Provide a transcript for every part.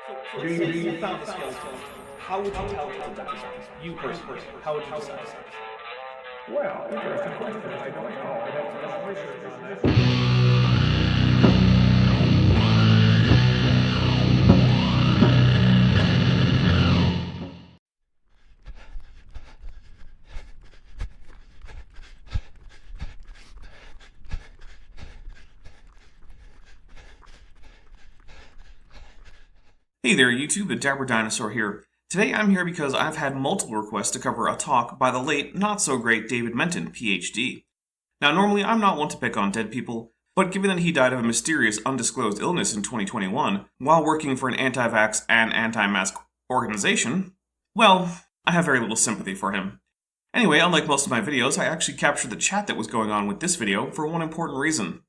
Do you say you found a skeleton? How would you tell it to represent you personally? How would you decide? Well, interesting question. I don't know. I'd have to do some research on that. Hey there YouTube, the Dapper Dinosaur here. Today I'm here because I've had multiple requests to cover a talk by the late, not-so-great David Menton, PhD. Now normally I'm not one to pick on dead people, but given that he died of a mysterious undisclosed illness in 2021, while working for an anti-vax and anti-mask organization, well, I have very little sympathy for him. Anyway, unlike most of my videos, I actually captured the chat that was going on with this video for one important reason.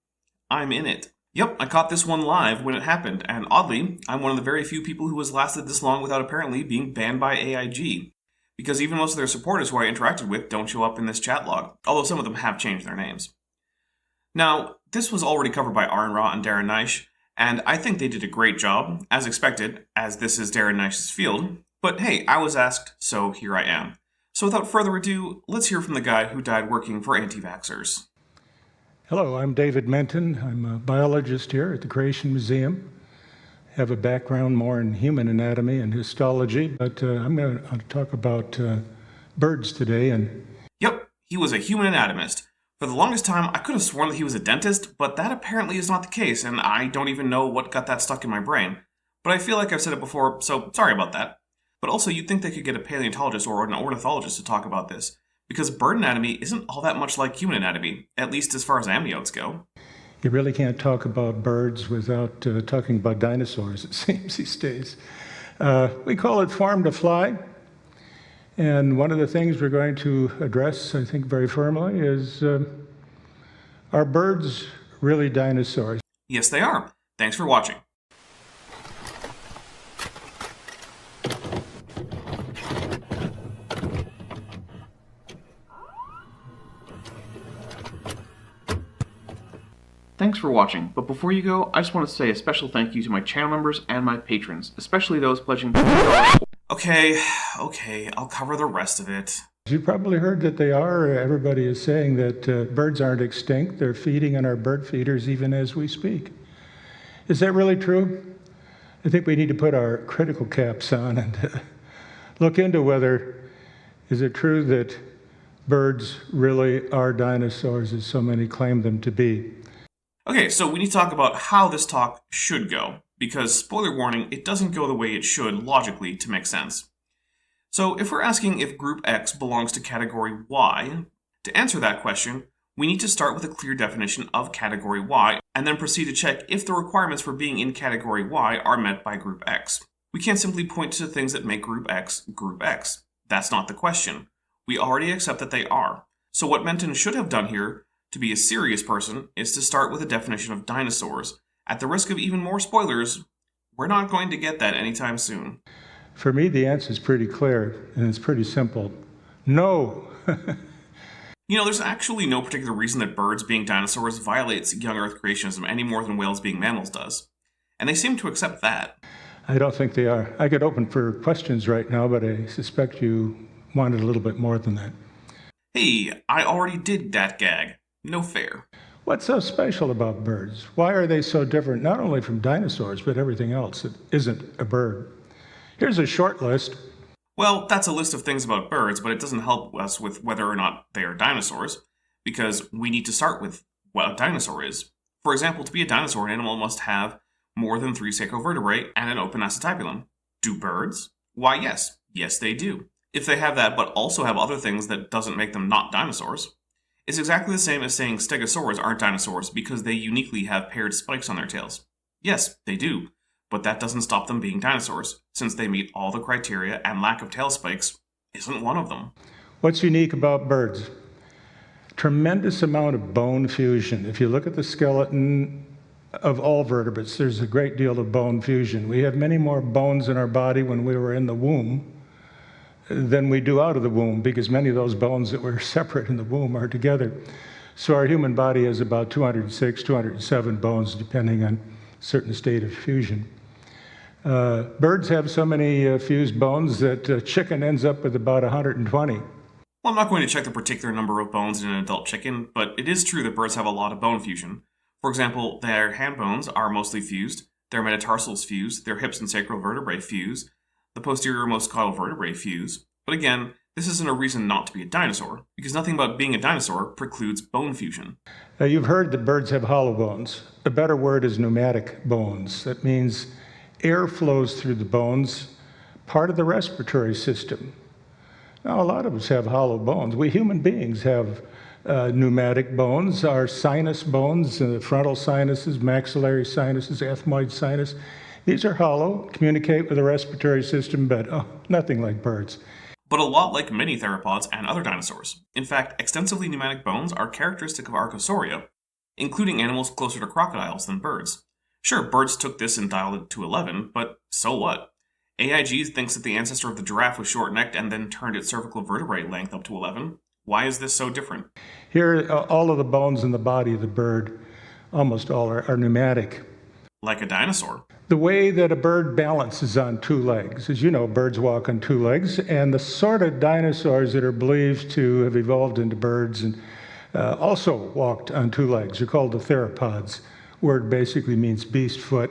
I'm in it. Yep, I caught this one live when it happened, and oddly, I'm one of the very few people who has lasted this long without apparently being banned by AIG. Because even most of their supporters who I interacted with don't show up in this chat log, although some of them have changed their names. Now, this was already covered by Aaron Ra and Darren Neisch, and I think they did a great job, as expected, as this is Darren Neisch's field, but hey, I was asked, so here I am. So without further ado, let's hear from the guy who died working for anti-vaxxers. Hello, I'm David Menton. I'm a biologist here at the Creation Museum. I have a background more in human anatomy and histology, but I'm going to talk about birds today. Yep, he was a human anatomist. For the longest time, I could have sworn that he was a dentist, but that apparently is not the case, and I don't even know what got that stuck in my brain. But I feel like I've said it before, so sorry about that. But also, you'd think they could get a paleontologist or an ornithologist to talk about this, because bird anatomy isn't all that much like human anatomy, at least as far as amniotes go. You really can't talk about birds without talking about dinosaurs, it seems these days. We call it farm to fly, and one of the things we're going to address, I think very firmly, is are birds really dinosaurs? Yes, they are. Thanks for watching. Thanks for watching, but before you go, I just want to say a special thank you to my channel members and my patrons, especially those pledging $50. Okay, I'll cover the rest of it. You probably heard that they are. Everybody is saying that birds aren't extinct. They're feeding on our bird feeders even as we speak. Is that really true? I think we need to put our critical caps on and look into whether is it true that birds really are dinosaurs as so many claim them to be. Okay, so we need to talk about how this talk should go, because, spoiler warning, it doesn't go the way it should logically to make sense. So if we're asking if Group X belongs to Category Y, to answer that question, we need to start with a clear definition of Category Y, and then proceed to check if the requirements for being in Category Y are met by Group X. We can't simply point to the things that make Group X Group X. That's not the question. We already accept that they are. So what Menton should have done here, to be a serious person, is to start with a definition of dinosaurs. At the risk of even more spoilers, we're not going to get that anytime soon. For me, the answer is pretty clear, and it's pretty simple. No! You know, there's actually no particular reason that birds being dinosaurs violates young Earth creationism any more than whales being mammals does. And they seem to accept that. I don't think they are. I get open for questions right now, but I suspect you wanted a little bit more than that. Hey, I already did that gag. No fair. What's so special about birds? Why are they so different, not only from dinosaurs, but everything else that isn't a bird? Here's a short list. Well, that's a list of things about birds, but it doesn't help us with whether or not they are dinosaurs, because we need to start with what a dinosaur is. For example, to be a dinosaur, an animal must have more than 3 sacrovertebrae and an open acetabulum. Do birds? Why, yes. Yes, they do. If they have that, but also have other things, that doesn't make them not dinosaurs. It's exactly the same as saying stegosaurs aren't dinosaurs because they uniquely have paired spikes on their tails. Yes, they do, but that doesn't stop them being dinosaurs, since they meet all the criteria and lack of tail spikes isn't one of them. What's unique about birds? Tremendous amount of bone fusion. If you look at the skeleton of all vertebrates, there's a great deal of bone fusion. We have many more bones in our body when we were in the womb than we do out of the womb, because many of those bones that were separate in the womb are together. So our human body has about 206, 207 bones, depending on a certain state of fusion. Birds have so many fused bones that a chicken ends up with about 120. Well, I'm not going to check the particular number of bones in an adult chicken, but it is true that birds have a lot of bone fusion. For example, their hand bones are mostly fused, their metatarsals fuse, their hips and sacral vertebrae fuse, the posterior most caudal vertebrae fuse. But again, this isn't a reason not to be a dinosaur, because nothing about being a dinosaur precludes bone fusion. You've heard that birds have hollow bones. A better word is pneumatic bones. That means air flows through the bones, part of the respiratory system. Now, a lot of us have hollow bones. We human beings have pneumatic bones. Our sinus bones, frontal sinuses, maxillary sinuses, ethmoid sinus, these are hollow, communicate with the respiratory system, but nothing like birds. But a lot like many theropods and other dinosaurs. In fact, extensively pneumatic bones are characteristic of Archosauria, including animals closer to crocodiles than birds. Sure, birds took this and dialed it to 11, but so what? AIG thinks that the ancestor of the giraffe was short-necked and then turned its cervical vertebrae length up to 11. Why is this so different? Here, all of the bones in the body of the bird, almost all are pneumatic. Like a dinosaur. The way that a bird balances on two legs, as you know, birds walk on two legs, and the sort of dinosaurs that are believed to have evolved into birds and also walked on two legs are called the theropods. Word basically means beast foot.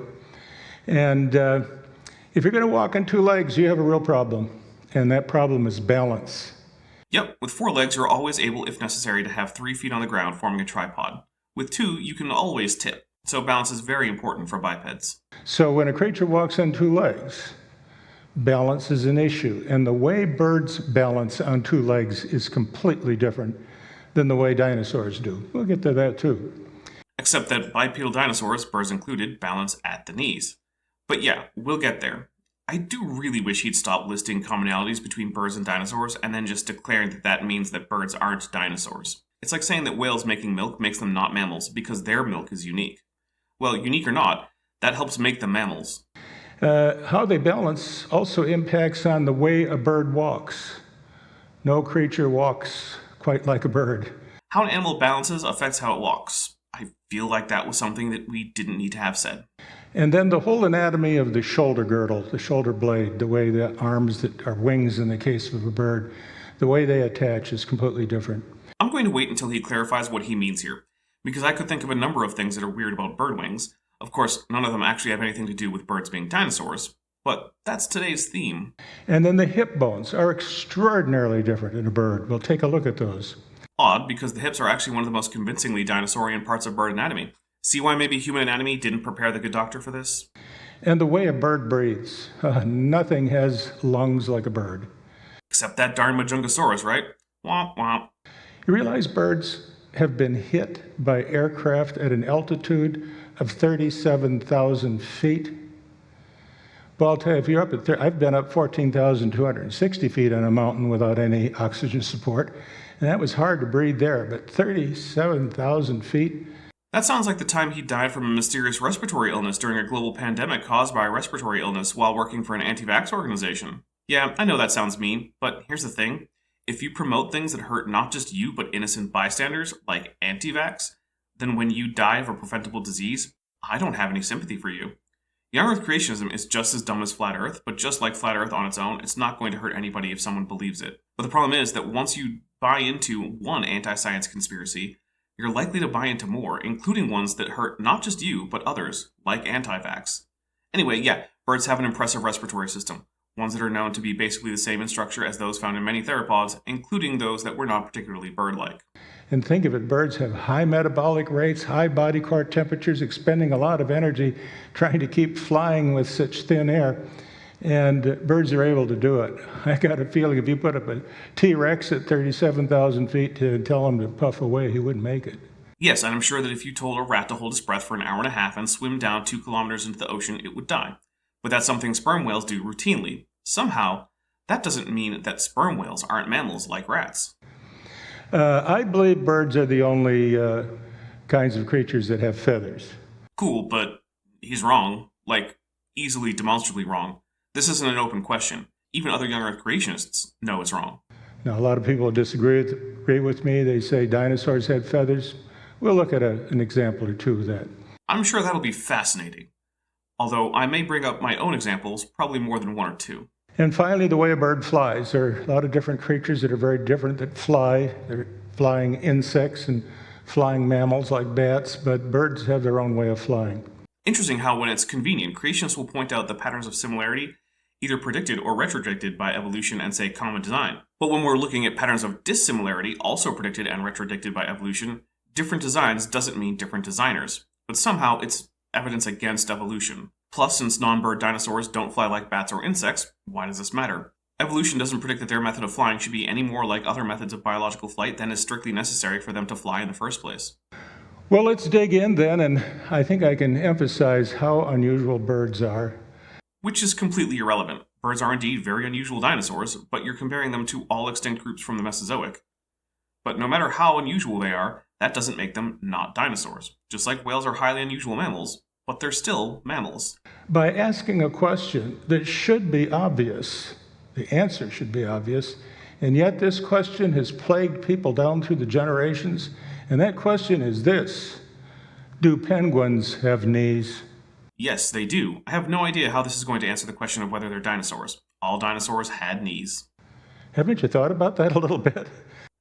And if you're going to walk on two legs, you have a real problem, and that problem is balance. Yep, with 4 legs, you're always able, if necessary, to have 3 feet on the ground, forming a tripod. With 2, you can always tip, so balance is very important for bipeds. So when a creature walks on two legs, balance is an issue, and the way birds balance on two legs is completely different than the way dinosaurs do. We'll get to that too. Except that bipedal dinosaurs, birds included, balance at the knees. But yeah, we'll get there. I do really wish he'd stop listing commonalities between birds and dinosaurs and then just declaring that that means that birds aren't dinosaurs. It's like saying that whales making milk makes them not mammals because their milk is unique. Well, unique or not, that helps make them mammals. How they balance also impacts on the way a bird walks. No creature walks quite like a bird. How an animal balances affects how it walks. I feel like that was something that we didn't need to have said. And then the whole anatomy of the shoulder girdle, the shoulder blade, the way the arms that are wings in the case of a bird, the way they attach is completely different. I'm going to wait until he clarifies what he means here, because I could think of a number of things that are weird about bird wings. Of course, none of them actually have anything to do with birds being dinosaurs, but that's today's theme. And then the hip bones are extraordinarily different in a bird. We'll take a look at those. Odd, because the hips are actually one of the most convincingly dinosaurian parts of bird anatomy. See why maybe human anatomy didn't prepare the good doctor for this? And the way a bird breathes. Nothing has lungs like a bird. Except that darn Majungasaurus, right? Womp womp. You realize birds have been hit by aircraft at an altitude of 37,000 feet? Well, I'll tell you, if you're up at I've been up 14,260 feet on a mountain without any oxygen support, and that was hard to breathe there, but 37,000 feet? That sounds like the time he died from a mysterious respiratory illness during a global pandemic caused by a respiratory illness while working for an anti-vax organization. Yeah, I know that sounds mean, but here's the thing. If you promote things that hurt not just you but innocent bystanders, like anti-vax, then when you die of a preventable disease, I don't have any sympathy for you. Young Earth creationism is just as dumb as Flat Earth, but just like Flat Earth on its own, it's not going to hurt anybody if someone believes it. But the problem is that once you buy into one anti-science conspiracy, you're likely to buy into more, including ones that hurt not just you, but others, like anti-vax. Anyway, yeah, birds have an impressive respiratory system, ones that are known to be basically the same in structure as those found in many theropods, including those that were not particularly bird-like. And think of it, birds have high metabolic rates, high body core temperatures, expending a lot of energy trying to keep flying with such thin air. And birds are able to do it. I got a feeling if you put up a T-Rex at 37,000 feet to tell him to puff away, he wouldn't make it. Yes, and I'm sure that if you told a rat to hold its breath for an hour and a half and swim down 2 kilometers into the ocean, it would die. But that's something sperm whales do routinely. Somehow, that doesn't mean that sperm whales aren't mammals like rats. I believe birds are the only kinds of creatures that have feathers. Cool, but he's wrong. Like, easily demonstrably wrong. This isn't an open question. Even other young Earth creationists know it's wrong. Now, a lot of people agree with me. They say dinosaurs had feathers. We'll look at an example or two of that. I'm sure that'll be fascinating. although I may bring up my own examples, probably more than one or two. And finally, the way a bird flies. There are a lot of different creatures that are very different that fly. They're flying insects and flying mammals like bats, but birds have their own way of flying. Interesting how when it's convenient, creationists will point out the patterns of similarity either predicted or retrodicted by evolution and say common design. But when we're looking at patterns of dissimilarity, also predicted and retrodicted by evolution, different designs doesn't mean different designers. But somehow it's evidence against evolution. Plus, since non-bird dinosaurs don't fly like bats or insects, why does this matter? Evolution doesn't predict that their method of flying should be any more like other methods of biological flight than is strictly necessary for them to fly in the first place. Well, let's dig in then, and I think I can emphasize how unusual birds are. Which is completely irrelevant. Birds are indeed very unusual dinosaurs, but you're comparing them to all extinct groups from the Mesozoic. But no matter how unusual they are, that doesn't make them not dinosaurs. Just like whales are highly unusual mammals, but they're still mammals. By asking a question that should be obvious, the answer should be obvious, and yet this question has plagued people down through the generations, and that question is this: do penguins have knees? Yes, they do. I have no idea how this is going to answer the question of whether they're dinosaurs. All dinosaurs had knees. Haven't you thought about that a little bit?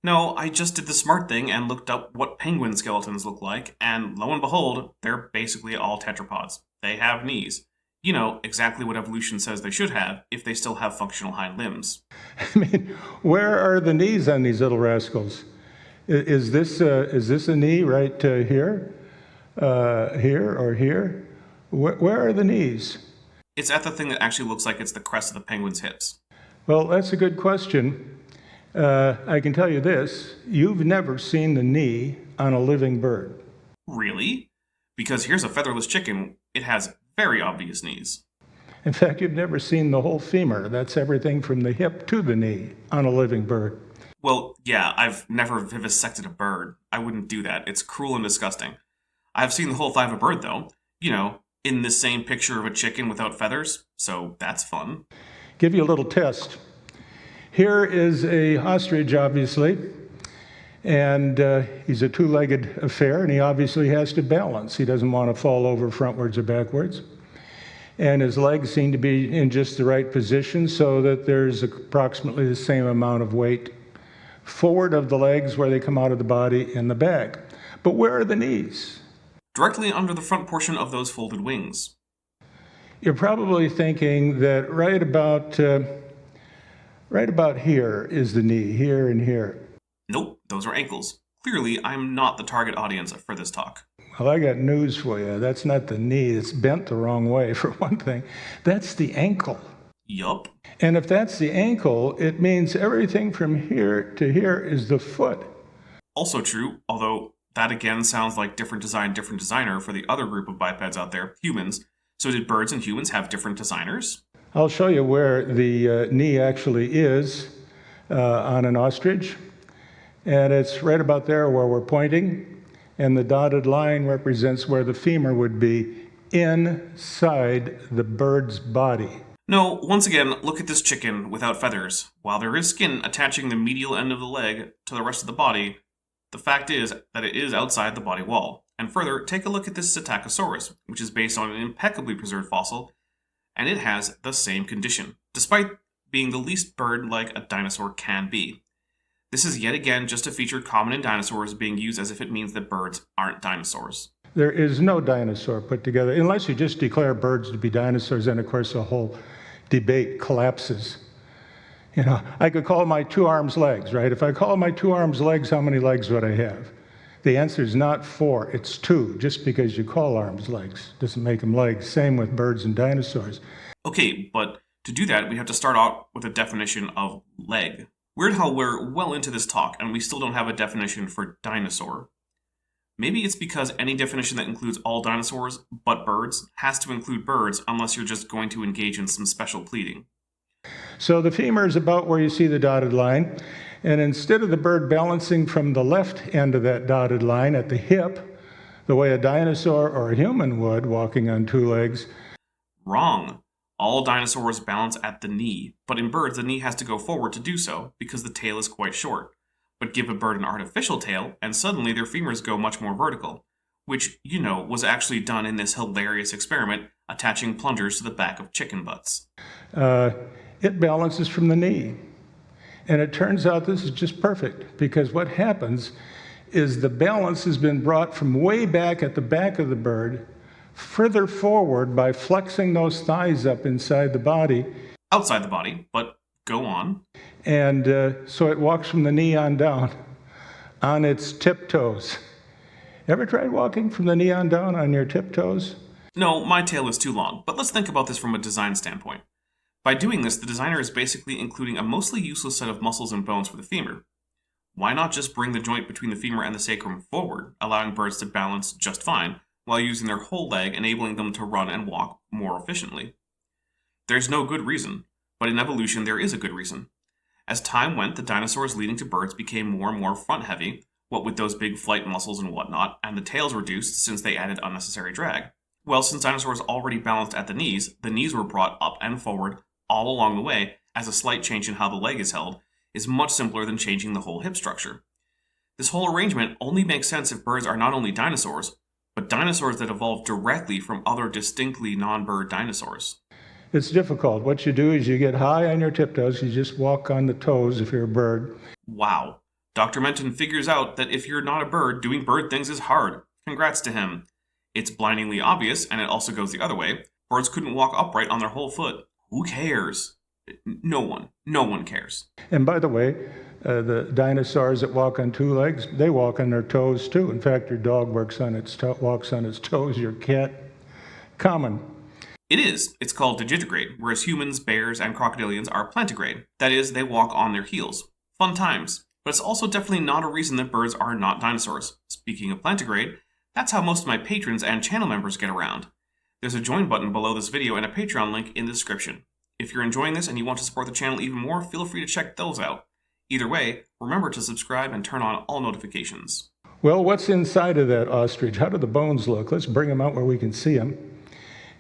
No, I just did the smart thing and looked up what penguin skeletons look like, and lo and behold, they're basically all tetrapods. They have knees. You know, exactly what evolution says they should have if they still have functional hind limbs. I mean, where are the knees on these little rascals? Is this a knee right here? Here or here? Where are the knees? It's at the thing that actually looks like it's the crest of the penguin's hips. Well, that's a good question. I can tell you this: you've never seen the knee on a living bird. Really? Because here's a featherless chicken. It has very obvious knees. In fact, you've never seen the whole femur. That's everything from the hip to the knee on a living bird. Well, yeah, I've never vivisected a bird. I wouldn't do that. It's cruel and disgusting. I've seen the whole thigh of a bird, though. You know, in this same picture of a chicken without feathers, so that's fun. Give you a little test. Here is a ostrich, obviously, and he's a two-legged affair, and he obviously has to balance. He doesn't want to fall over frontwards or backwards. And his legs seem to be in just the right position so that there's approximately the same amount of weight forward of the legs where they come out of the body in the back. But where are the knees? Directly under the front portion of those folded wings. You're probably thinking that right about here is the knee, here and here. Nope, those are ankles. Clearly, I'm not the target audience for this talk. Well, I got news for you. That's not the knee. It's bent the wrong way, for one thing. That's the ankle. Yup. And if that's the ankle, it means everything from here to here is the foot. Also true, although that again sounds like different design, different designer for the other group of bipeds out there, humans. So did birds and humans have different designers? I'll show you where the knee actually is on an ostrich. And it's right about there where we're pointing. And the dotted line represents where the femur would be inside the bird's body. No, once again, look at this chicken without feathers. While there is skin attaching the medial end of the leg to the rest of the body, the fact is that it is outside the body wall. And further, take a look at this Psittacosaurus, which is based on an impeccably preserved fossil, and it has the same condition, despite being the least bird-like a dinosaur can be. This is yet again just a feature common in dinosaurs being used as if it means that birds aren't dinosaurs. There is no dinosaur put together, unless you just declare birds to be dinosaurs, and of course the whole debate collapses. You know, I could call my two arms legs, right? If I call my two arms legs, how many legs would I have? The answer is not 4, it's 2. Just because you call arms legs doesn't make them legs. Same with birds and dinosaurs. Okay, but to do that, we have to start out with a definition of leg. Weird how we're well into this talk and we still don't have a definition for dinosaur. Maybe it's because any definition that includes all dinosaurs but birds has to include birds unless you're just going to engage in some special pleading. So the femur is about where you see the dotted line. And instead of the bird balancing from the left end of that dotted line at the hip, the way a dinosaur or a human would, walking on 2 legs. Wrong. All dinosaurs balance at the knee, but in birds the knee has to go forward to do so because the tail is quite short. But give a bird an artificial tail, and suddenly their femurs go much more vertical, which, you know, was actually done in this hilarious experiment attaching plungers to the back of chicken butts. It balances from the knee. And it turns out this is just perfect, because what happens is the balance has been brought from way back at the back of the bird further forward by flexing those thighs up inside the body. Outside the body, but go on. And so it walks from the knee on down on its tiptoes. Ever tried walking from the knee on down on your tiptoes? No, my tail is too long, but let's think about this from a design standpoint. By doing this, the designer is basically including a mostly useless set of muscles and bones for the femur. Why not just bring the joint between the femur and the sacrum forward, allowing birds to balance just fine, while using their whole leg, enabling them to run and walk more efficiently? There's no good reason, but in evolution there is a good reason. As time went, the dinosaurs leading to birds became more and more front-heavy, what with those big flight muscles and whatnot, and the tails reduced since they added unnecessary drag. Well, since dinosaurs already balanced at the knees were brought up and forward all along the way, as a slight change in how the leg is held is much simpler than changing the whole hip structure. This whole arrangement only makes sense if birds are not only dinosaurs, but dinosaurs that evolved directly from other distinctly non-bird dinosaurs. It's difficult. What you do is you get high on your tiptoes, you just walk on the toes if you're a bird. Wow. Dr. Menton figures out that if you're not a bird, doing bird things is hard. Congrats to him. It's blindingly obvious, and it also goes the other way. Birds couldn't walk upright on their whole foot. Who cares? No one cares. And by the way, the dinosaurs that walk on two legs, they walk on their toes too. In fact, your dog walks on its toes, your cat. Common. It is. It's called digitigrade, whereas humans, bears, and crocodilians are plantigrade. That is, they walk on their heels. Fun times. But it's also definitely not a reason that birds are not dinosaurs. Speaking of plantigrade, that's how most of my patrons and channel members get around. There's a join button below this video and a Patreon link in the description. If you're enjoying this and you want to support the channel even more, feel free to check those out. Either way, remember to subscribe and turn on all notifications. Well, what's inside of that ostrich? How do the bones look? Let's bring them out where we can see them.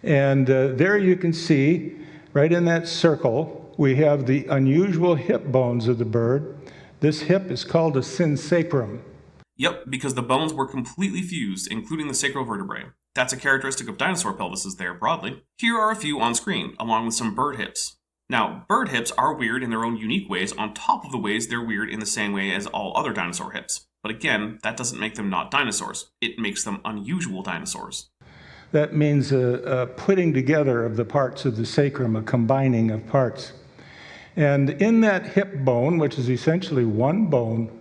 And there you can see, right in that circle, we have the unusual hip bones of the bird. This hip is called a synsacrum. Yep, because the bones were completely fused, including the sacral vertebrae. That's a characteristic of dinosaur pelvises there broadly. Here are a few on screen, along with some bird hips. Now, bird hips are weird in their own unique ways on top of the ways they're weird in the same way as all other dinosaur hips. But again, that doesn't make them not dinosaurs. It makes them unusual dinosaurs. That means a putting together of the parts of the sacrum, a combining of parts. And in that hip bone, which is essentially one bone,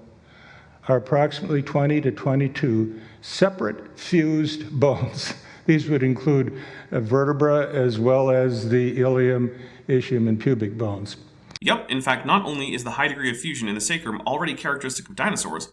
are approximately 20 to 22 separate fused bones. These would include a vertebra as well as the ilium, ischium, and pubic bones. Yep, in fact, not only is the high degree of fusion in the sacrum already characteristic of dinosaurs,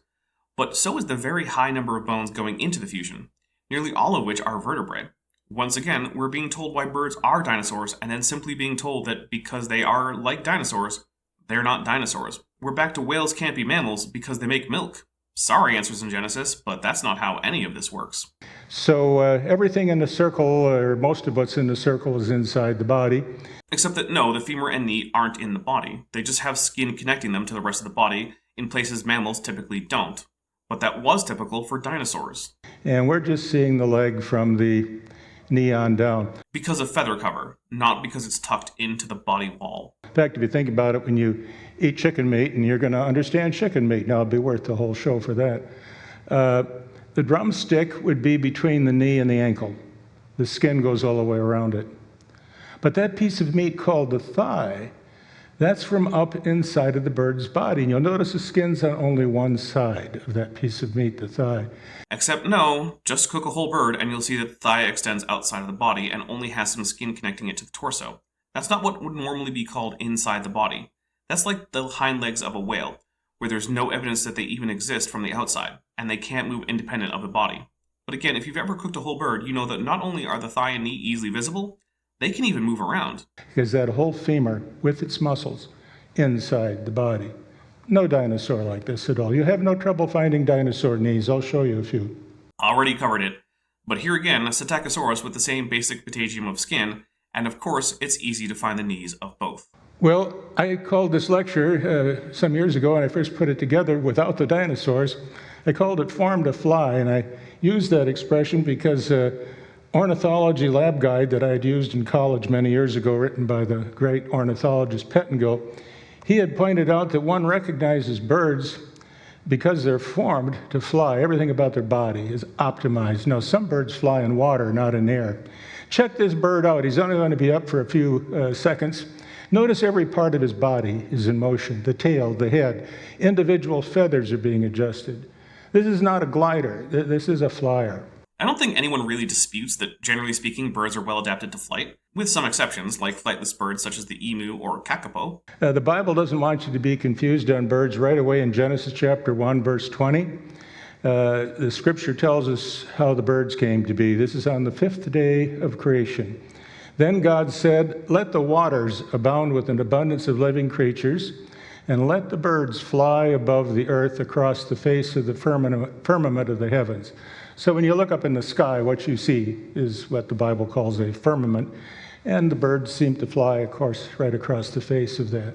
but so is the very high number of bones going into the fusion, nearly all of which are vertebrae. Once again, we're being told why birds are dinosaurs, and then simply being told that because they are like dinosaurs, they're not dinosaurs. We're back to whales can't be mammals because they make milk. Sorry, Answers in Genesis, but that's not how any of this works. So everything in the circle, or most of what's in the circle, is inside the body. Except that no, the femur and knee aren't in the body. They just have skin connecting them to the rest of the body in places mammals typically don't. But that was typical for dinosaurs. And we're just seeing the leg from the knee on down. Because of feather cover, not because it's tucked into the body wall. In fact, if you think about it, when you eat chicken meat, and you're going to understand chicken meat, now it'd be worth the whole show for that. The drumstick would be between the knee and the ankle. The skin goes all the way around it. But that piece of meat called the thigh, that's from up inside of the bird's body. And you'll notice the skin's on only one side of that piece of meat, the thigh. Except no, just cook a whole bird and you'll see that the thigh extends outside of the body and only has some skin connecting it to the torso. That's not what would normally be called inside the body. That's like the hind legs of a whale, where there's no evidence that they even exist from the outside, and they can't move independent of the body. But again, if you've ever cooked a whole bird, you know that not only are the thigh and knee easily visible, they can even move around. Because that whole femur, with its muscles, inside the body. No dinosaur like this at all. You have no trouble finding dinosaur knees. I'll show you a few. Already covered it. But here again, a Psittacosaurus with the same basic patagium of skin, and of course, it's easy to find the knees of both. Well, I called this lecture some years ago, when I first put it together without the dinosaurs. I called it Form to Fly, and I used that expression because ornithology lab guide that I had used in college many years ago, written by the great ornithologist Pettingill, he had pointed out that one recognizes birds because they're formed to fly. Everything about their body is optimized. Now, some birds fly in water, not in air. Check this bird out. He's only going to be up for a few seconds. Notice every part of his body is in motion. The tail, the head, individual feathers are being adjusted. This is not a glider. This is a flyer. I don't think anyone really disputes that, generally speaking, birds are well adapted to flight, with some exceptions, like flightless birds such as the emu or kakapo. The Bible doesn't want you to be confused on birds right away in Genesis chapter 1, verse 20. The scripture tells us how the birds came to be. This is on the 5th day of creation. Then God said, "Let the waters abound with an abundance of living creatures, and let the birds fly above the earth across the face of the firmament of the heavens." So when you look up in the sky, what you see is what the Bible calls a firmament, and the birds seem to fly, of course, right across the face of that.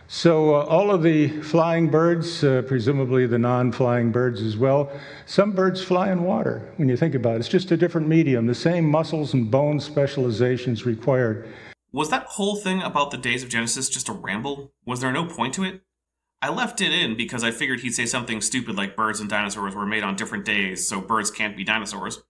So all of the flying birds, presumably the non-flying birds as well, some birds fly in water, when you think about it. It's just a different medium, the same muscles and bone specializations required. Was that whole thing about the days of Genesis just a ramble? Was there no point to it? I left it in because I figured he'd say something stupid like birds and dinosaurs were made on different days, so birds can't be dinosaurs.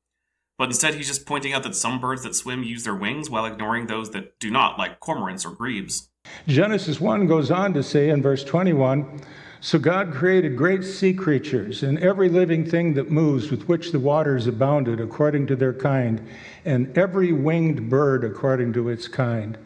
But instead he's just pointing out that some birds that swim use their wings while ignoring those that do not, like cormorants or grebes. Genesis 1 goes on to say in verse 21, "So God created great sea creatures and every living thing that moves with which the waters abounded according to their kind, and every winged bird according to its kind."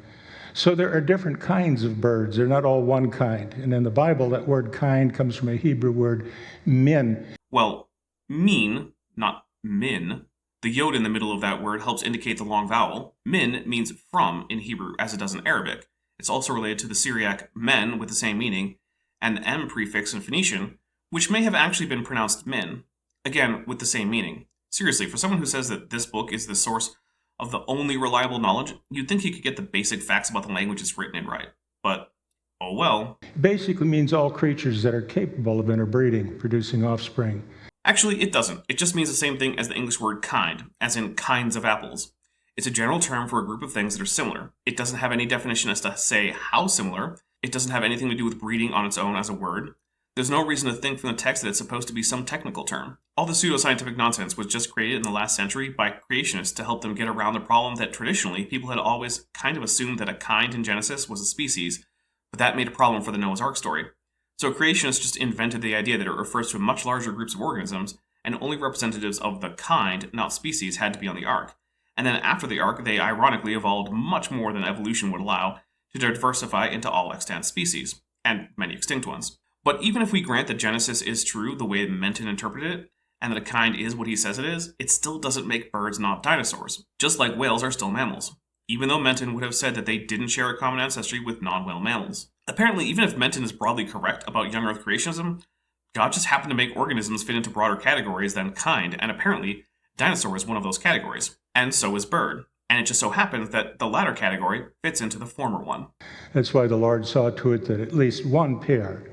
So there are different kinds of birds. They're not all one kind. And in the Bible, that word kind comes from a Hebrew word, min. Well, mean, not min. The yod in the middle of that word helps indicate the long vowel. Min means from in Hebrew, as it does in Arabic. It's also related to the Syriac men with the same meaning, and the M prefix in Phoenician, which may have actually been pronounced min, again with the same meaning. Seriously, for someone who says that this book is the source of the only reliable knowledge, you'd think he could get the basic facts about the language it's written in right. But, oh well. Basically means all creatures that are capable of interbreeding, producing offspring. Actually, it doesn't. It just means the same thing as the English word kind, as in kinds of apples. It's a general term for a group of things that are similar. It doesn't have any definition as to say how similar. It doesn't have anything to do with breeding on its own as a word. There's no reason to think from the text that it's supposed to be some technical term. All the pseudoscientific nonsense was just created in the last century by creationists to help them get around the problem that traditionally people had always kind of assumed that a kind in Genesis was a species, but that made a problem for the Noah's Ark story. So creationists just invented the idea that it refers to much larger groups of organisms, and only representatives of the kind, not species, had to be on the ark. And then after the ark, they ironically evolved much more than evolution would allow to diversify into all extant species, and many extinct ones. But even if we grant that Genesis is true the way Menton interpreted it, and that a kind is what he says it still doesn't make birds not dinosaurs, just like whales are still mammals, even though Menton would have said that they didn't share a common ancestry with non-whale mammals. Apparently, even if Menton is broadly correct about young Earth creationism, God just happened to make organisms fit into broader categories than kind, and apparently, dinosaur is one of those categories, and so is bird. And it just so happens that the latter category fits into the former one. That's why the Lord saw to it that at least one pair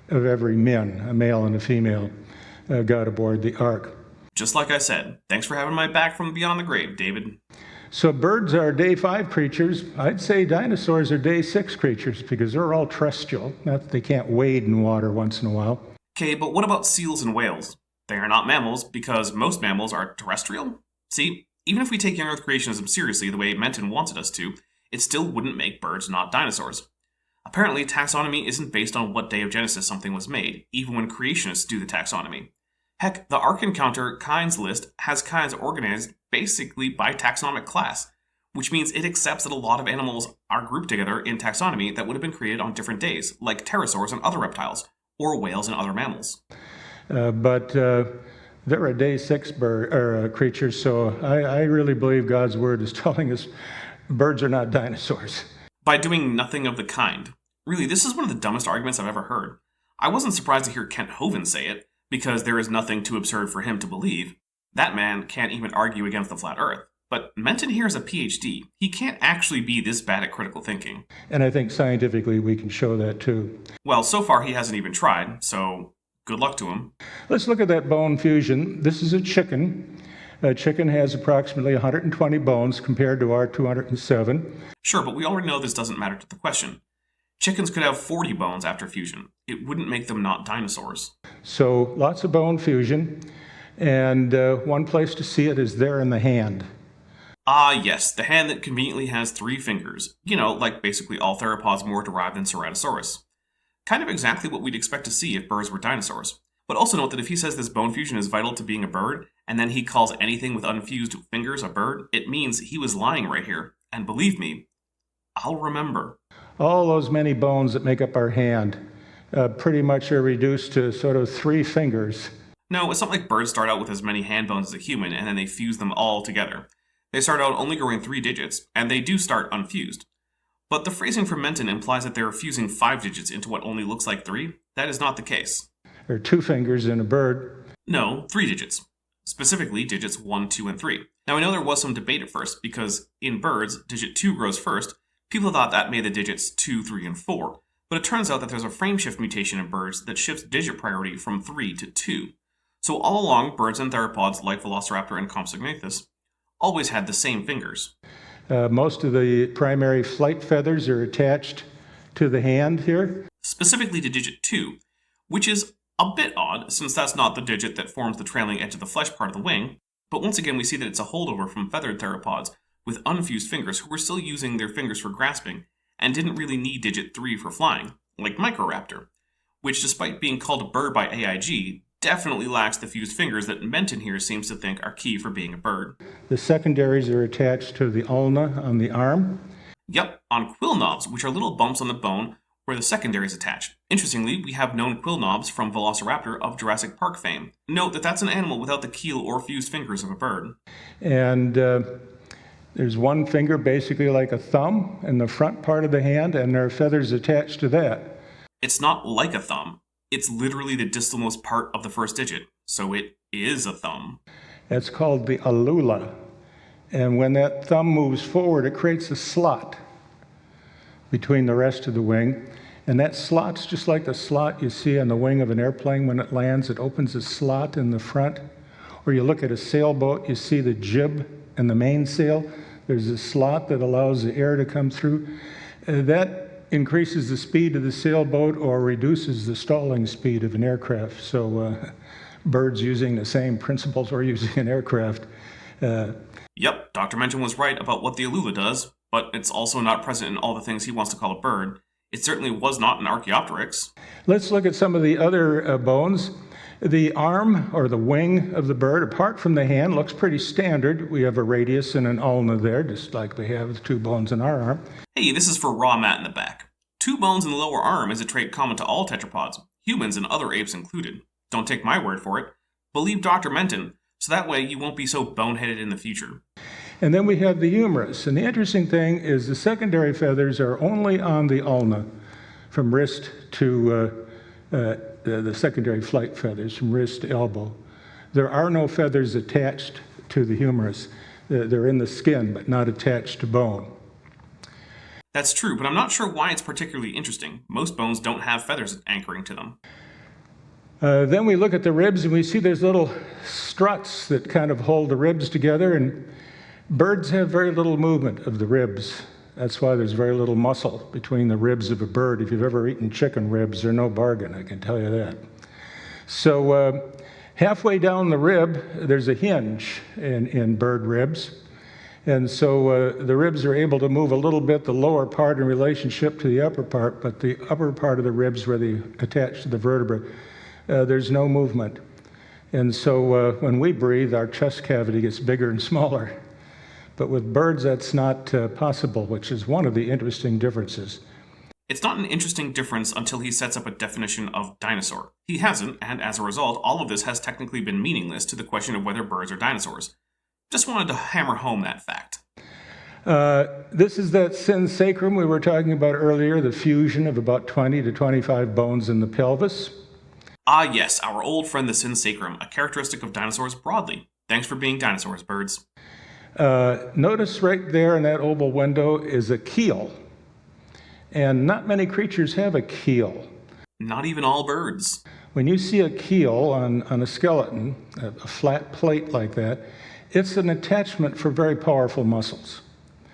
of every men, a male and a female, got aboard the ark. Just like I said, thanks for having my back from beyond the grave, David. So birds are day 5 creatures. I'd say dinosaurs are day 6 creatures because they're all terrestrial. Not that they can't wade in water once in a while. Okay, but what about seals and whales? They are not mammals because most mammals are terrestrial? See, even if we take young Earth creationism seriously the way Menton wanted us to, it still wouldn't make birds not dinosaurs. Apparently, taxonomy isn't based on what day of Genesis something was made, even when creationists do the taxonomy. Heck, the Ark Encounter kinds list has kinds organized basically by taxonomic class, which means it accepts that a lot of animals are grouped together in taxonomy that would have been created on different days, like pterosaurs and other reptiles, or whales and other mammals. But they're a day 6 creature, so I really believe God's word is telling us birds are not dinosaurs. By doing nothing of the kind. Really, this is one of the dumbest arguments I've ever heard. I wasn't surprised to hear Kent Hovind say it, because there is nothing too absurd for him to believe. That man can't even argue against the flat earth. But Menton here is a PhD. He can't actually be this bad at critical thinking. And I think scientifically we can show that too. Well, so far he hasn't even tried, so good luck to him. Let's look at that bone fusion. This is a chicken. A chicken has approximately 120 bones compared to our 207. Sure, but we already know this doesn't matter to the question. Chickens could have 40 bones after fusion. It wouldn't make them not dinosaurs. So lots of bone fusion, and one place to see it is there in the hand. Ah, yes, the hand that conveniently has 3 fingers. You know, like basically all theropods more derived than Ceratosaurus. Kind of exactly what we'd expect to see if birds were dinosaurs. But also note that if he says this bone fusion is vital to being a bird, and then he calls anything with unfused fingers a bird, it means he was lying right here. And believe me, I'll remember. All those many bones that make up our hand pretty much are reduced to sort of 3 fingers. No, it's not like birds start out with as many hand bones as a human and then they fuse them all together. They start out only growing 3 digits, and they do start unfused. But the phrasing from Menton implies that they're fusing 5 digits into what only looks like 3. That is not the case. There are 2 fingers in a bird. No, 3 digits. Specifically, digits 1, 2, and 3. Now, I know there was some debate at first, because in birds, digit 2 grows first. People thought that made the digits 2, 3, and 4. But it turns out that there's a frameshift mutation in birds that shifts digit priority from 3 to 2. So all along, birds and theropods like Velociraptor and Compsognathus always had the same fingers. Most of the primary flight feathers are attached to the hand here. Specifically to digit 2, which is a bit odd, since that's not the digit that forms the trailing edge of the flesh part of the wing, but once again we see that it's a holdover from feathered theropods with unfused fingers who were still using their fingers for grasping and didn't really need digit 3 for flying, like Microraptor, which despite being called a bird by AIG, definitely lacks the fused fingers that Menton here seems to think are key for being a bird. The secondaries are attached to the ulna on the arm. Yep, on quill knobs, which are little bumps on the bone where the secondaries attach. Interestingly, we have known quill knobs from Velociraptor of Jurassic Park fame. Note that that's an animal without the keel or fused fingers of a bird. And there's one finger basically like a thumb in the front part of the hand, and there are feathers attached to that. It's not like a thumb. It's literally the distalmost part of the first digit, so it is a thumb. That's called the allula. And when that thumb moves forward, it creates a slot between the rest of the wing. And that slot's just like the slot you see on the wing of an airplane when it lands. It opens a slot in the front. Or you look at a sailboat, you see the jib and the mainsail. There's a slot that allows the air to come through. That increases the speed of the sailboat or reduces the stalling speed of an aircraft. So birds using the same principles we're using in aircraft. Yep, Dr. Menton was right about what the allula does, but it's also not present in all the things he wants to call a bird. It certainly was not an Archaeopteryx. Let's look at some of the other bones. The arm, or the wing of the bird, apart from the hand, looks pretty standard. We have a radius and an ulna there, just like we have the 2 bones in our arm. Hey, this is for raw Matt in the back. 2 bones in the lower arm is a trait common to all tetrapods, humans and other apes included. Don't take my word for it. Believe Dr. Menton, so that way you won't be so boneheaded in the future. And then we have the humerus. And the interesting thing is the secondary feathers are only on the ulna, from wrist to the secondary flight feathers, from wrist to elbow. There are no feathers attached to the humerus. They're in the skin, but not attached to bone. That's true, but I'm not sure why it's particularly interesting. Most bones don't have feathers anchoring to them. Then we look at the ribs, and we see there's little struts that kind of hold the ribs together, and birds have very little movement of the ribs. That's why there's very little muscle between the ribs of a bird. If you've ever eaten chicken ribs, they're no bargain, I can tell you that. So halfway down the rib, there's a hinge in bird ribs. And so the ribs are able to move a little bit, the lower part in relationship to the upper part, but the upper part of the ribs where they attach to the vertebra, there's no movement. And so when we breathe, our chest cavity gets bigger and smaller. But with birds, that's not possible, which is one of the interesting differences. It's not an interesting difference until he sets up a definition of dinosaur. He hasn't, and as a result, all of this has technically been meaningless to the question of whether birds are dinosaurs. Just wanted to hammer home that fact. This is that synsacrum we were talking about earlier, the fusion of about 20 to 25 bones in the pelvis. Ah yes, our old friend the synsacrum, a characteristic of dinosaurs broadly. Thanks for being dinosaurs, birds. Notice right there in that oval window is a keel. And not many creatures have a keel. Not even all birds. When you see a keel on a skeleton, a flat plate like that, It's an attachment for very powerful muscles.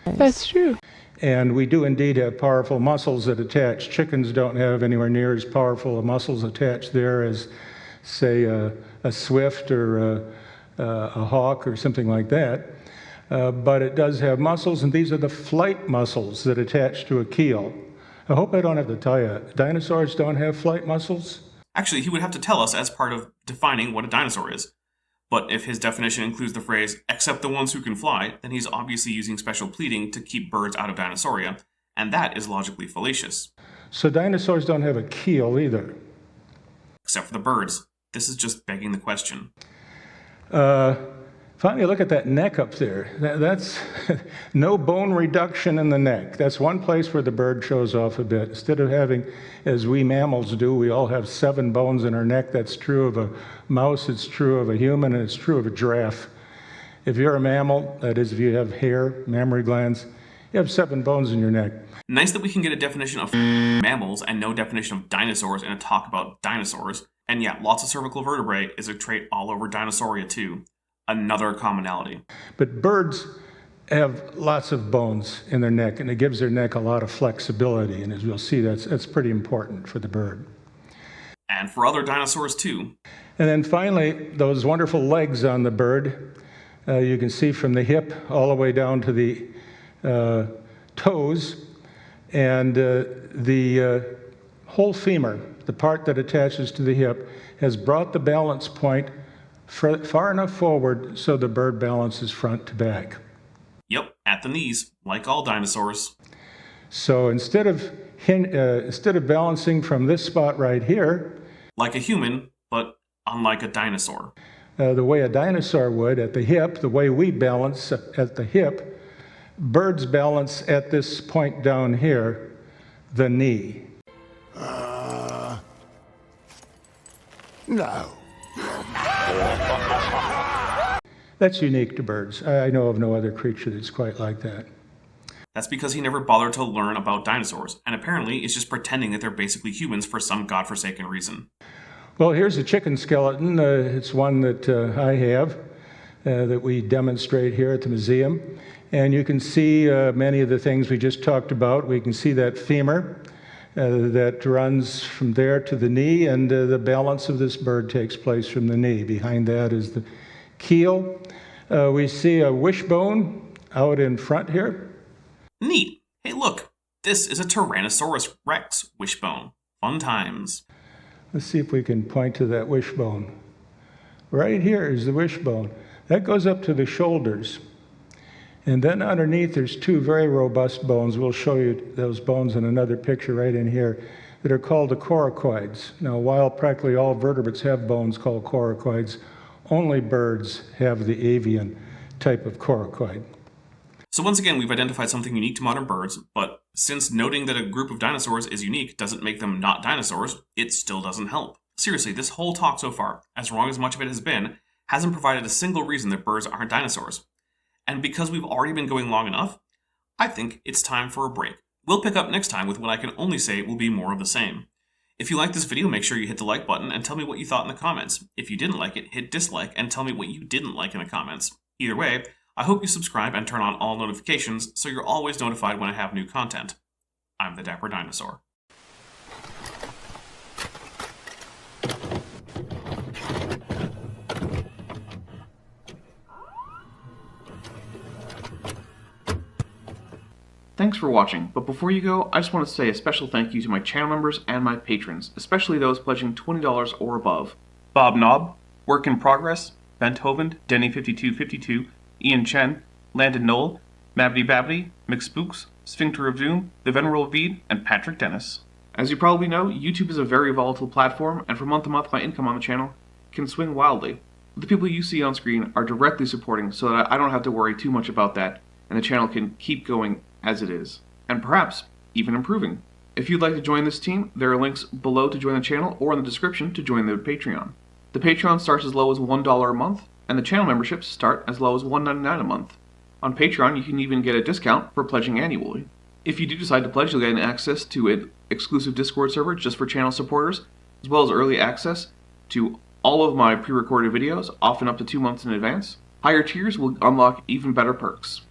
That's true. And we do indeed have powerful muscles that attach. Chickens don't have anywhere near as powerful muscles attached there as, say, a swift or a hawk or something like that. But it does have muscles, and these are the flight muscles that attach to a keel. I hope I don't have to tell you, dinosaurs don't have flight muscles? Actually, he would have to tell us as part of defining what a dinosaur is. But if his definition includes the phrase, except the ones who can fly, then he's obviously using special pleading to keep birds out of Dinosauria, and that is logically fallacious. So dinosaurs don't have a keel either? Except for the birds. This is just begging the question. Finally, look at that neck up there. That's no bone reduction in the neck. That's one place where the bird shows off a bit. Instead of having, as we mammals do, we all have 7 bones in our neck. That's true of a mouse, it's true of a human, and it's true of a giraffe. If you're a mammal, that is, if you have hair, mammary glands, you have 7 bones in your neck. Nice that we can get a definition of mammals and no definition of dinosaurs in a talk about dinosaurs. And yeah, lots of cervical vertebrae is a trait all over Dinosauria too. Another commonality. But birds have lots of bones in their neck, and it gives their neck a lot of flexibility. And as we'll see, that's pretty important for the bird. And for other dinosaurs too. And then finally, those wonderful legs on the bird. You can see from the hip all the way down to the toes. And the whole femur, the part that attaches to the hip, has brought the balance point far enough forward so the bird balances front to back. Yep, at the knees, like all dinosaurs. So instead of balancing from this spot right here, like a human, but unlike a dinosaur. The way a dinosaur would at the hip, the way we balance at the hip, birds balance at this point down here, the knee. No. That's unique to birds. I know of no other creature that's quite like that. That's because he never bothered to learn about dinosaurs, and apparently is just pretending that they're basically humans for some godforsaken reason. Well, here's a chicken skeleton. It's one that I have, that we demonstrate here at the museum. And you can see many of the things we just talked about. We can see that femur that runs from there to the knee, and the balance of this bird takes place from the knee. Behind that is the keel. We see a wishbone out in front here. Neat. Hey, look. This is a Tyrannosaurus Rex wishbone. Fun times. Let's see if we can point to that wishbone. Right here is the wishbone. That goes up to the shoulders. And then underneath, there's 2 very robust bones. We'll show you those bones in another picture right in here that are called the coracoids. Now, while practically all vertebrates have bones called coracoids, only birds have the avian type of coracoid. So once again, we've identified something unique to modern birds, but since noting that a group of dinosaurs is unique doesn't make them not dinosaurs, it still doesn't help. Seriously, this whole talk so far, as wrong as much of it has been, hasn't provided a single reason that birds aren't dinosaurs. And because we've already been going long enough, I think it's time for a break. We'll pick up next time with what I can only say will be more of the same. If you liked this video, make sure you hit the like button and tell me what you thought in the comments. If you didn't like it, hit dislike and tell me what you didn't like in the comments. Either way, I hope you subscribe and turn on all notifications so you're always notified when I have new content. I'm the Dapper Dinosaur. Thanks for watching, but before you go, I just want to say a special thank you to my channel members and my patrons, especially those pledging $20 or above. Bob Knob, Work in Progress, Benthoven, Denny5252, Ian Chen, Landon Knoll, Mabbity Babbity, McSpooks, Sphincter of Doom, The Venerable Veed, and Patrick Dennis. As you probably know, YouTube is a very volatile platform, and from month to month my income on the channel can swing wildly. The people you see on screen are directly supporting so that I don't have to worry too much about that, and the channel can keep going as it is, and perhaps even improving. If you'd like to join this team, there are links below to join the channel or in the description to join the Patreon. The Patreon starts as low as $1 a month, and the channel memberships start as low as $1.99 a month. On Patreon, you can even get a discount for pledging annually. If you do decide to pledge, you'll get access to an exclusive Discord server just for channel supporters, as well as early access to all of my pre-recorded videos, often up to 2 months in advance. Higher tiers will unlock even better perks.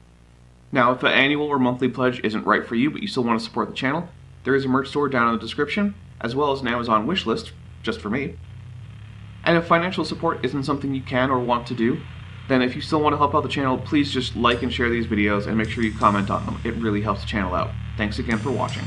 Now, if an annual or monthly pledge isn't right for you, but you still want to support the channel, there is a merch store down in the description, as well as an Amazon wishlist, just for me. And if financial support isn't something you can or want to do, then if you still want to help out the channel, please just like and share these videos and make sure you comment on them. It really helps the channel out. Thanks again for watching.